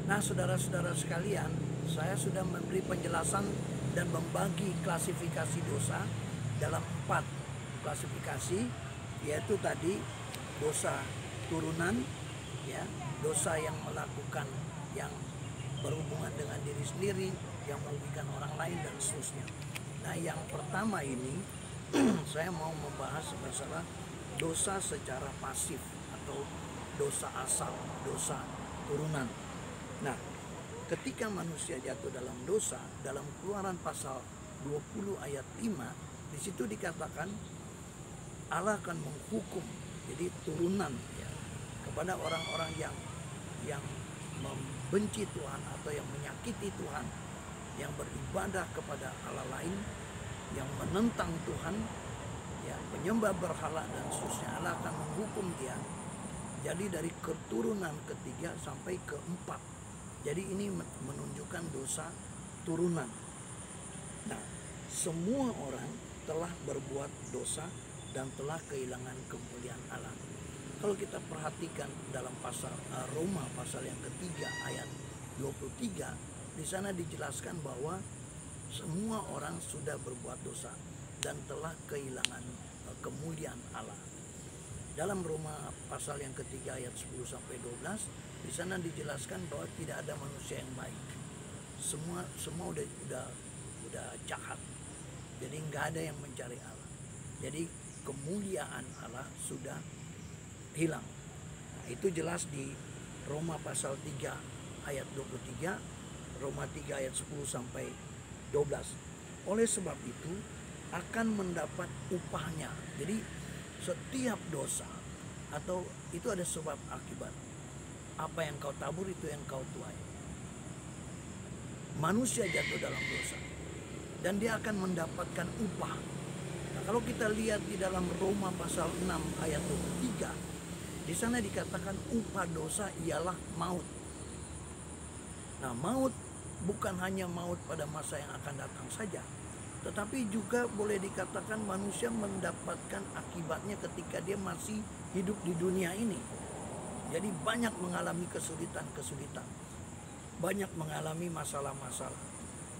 Nah, saudara-saudara sekalian, saya sudah memberi penjelasan dan membagi klasifikasi dosa dalam 4 klasifikasi, yaitu tadi dosa turunan, ya, dosa yang melakukan yang berhubungan dengan diri sendiri, yang merugikan orang lain dan seterusnya. Nah, yang pertama ini saya mau membahas masalah dosa secara pasif atau dosa asal, dosa turunan. Nah, ketika manusia jatuh dalam dosa, dalam Keluaran pasal 20 ayat 5, di situ dikatakan Allah akan menghukum, jadi turunan, ya, kepada orang-orang yang membenci Tuhan atau yang menyakiti Tuhan, yang beribadah kepada Allah lain, yang menentang Tuhan, ya, penyembah berhala dan seterusnya. Allah akan menghukum dia. Jadi dari keturunan ketiga sampai keempat. Jadi ini menunjukkan dosa turunan. Nah, semua orang telah berbuat dosa dan telah kehilangan kemuliaan Allah. Kalau kita perhatikan dalam pasal Roma pasal yang ketiga ayat 23, di sana dijelaskan bahwa semua orang sudah berbuat dosa dan telah kehilangan kemuliaan Allah. Dalam Roma pasal yang ketiga ayat 10 sampai 12, di sana dijelaskan bahwa tidak ada manusia yang baik. Semua udah jahat. Jadi nggak ada yang mencari Allah. Jadi kemuliaan Allah sudah hilang. Nah, itu jelas di Roma pasal 3 ayat 23, Roma 3 ayat 10 sampai 12. Oleh sebab itu akan mendapat upahnya. Jadi setiap dosa atau itu ada sebab akibat. Apa yang kau tabur itu yang kau tuai. Manusia jatuh dalam dosa dan dia akan mendapatkan upah. Nah, kalau kita lihat di dalam Roma pasal 6 ayat 23, di sana dikatakan upah dosa ialah maut. Nah, maut bukan hanya maut pada masa yang akan datang saja, tetapi juga boleh dikatakan manusia mendapatkan akibatnya ketika dia masih hidup di dunia ini. Jadi banyak mengalami kesulitan-kesulitan, banyak mengalami masalah-masalah,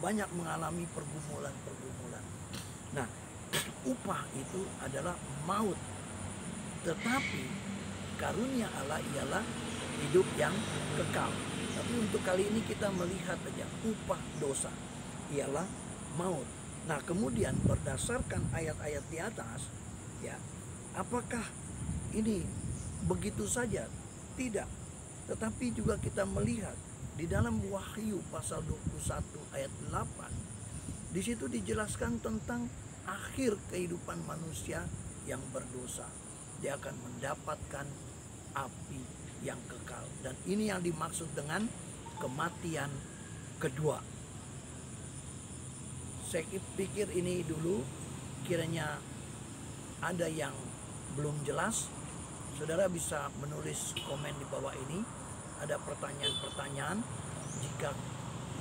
banyak mengalami pergumulan-pergumulan. Nah, upah itu adalah maut. Tetapi karunia Allah ialah hidup yang kekal. Tapi untuk kali ini kita melihat saja upah dosa ialah maut. Nah, kemudian berdasarkan ayat-ayat di atas, ya, apakah ini begitu saja? Tidak. Tetapi juga kita melihat di dalam Wahyu pasal 21 ayat 8, di situ dijelaskan tentang akhir kehidupan manusia yang berdosa. Dia akan mendapatkan api yang kekal. Dan ini yang dimaksud dengan kematian kedua. Saya pikir ini dulu, kiranya ada yang belum jelas, saudara bisa menulis komen di bawah ini. Ada pertanyaan-pertanyaan, jika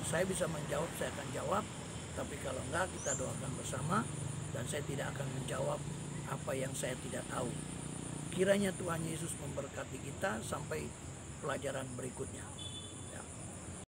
saya bisa menjawab, saya akan jawab. Tapi kalau enggak, kita doakan bersama. Dan saya tidak akan menjawab apa yang saya tidak tahu. Kiranya Tuhan Yesus memberkati kita sampai pelajaran berikutnya.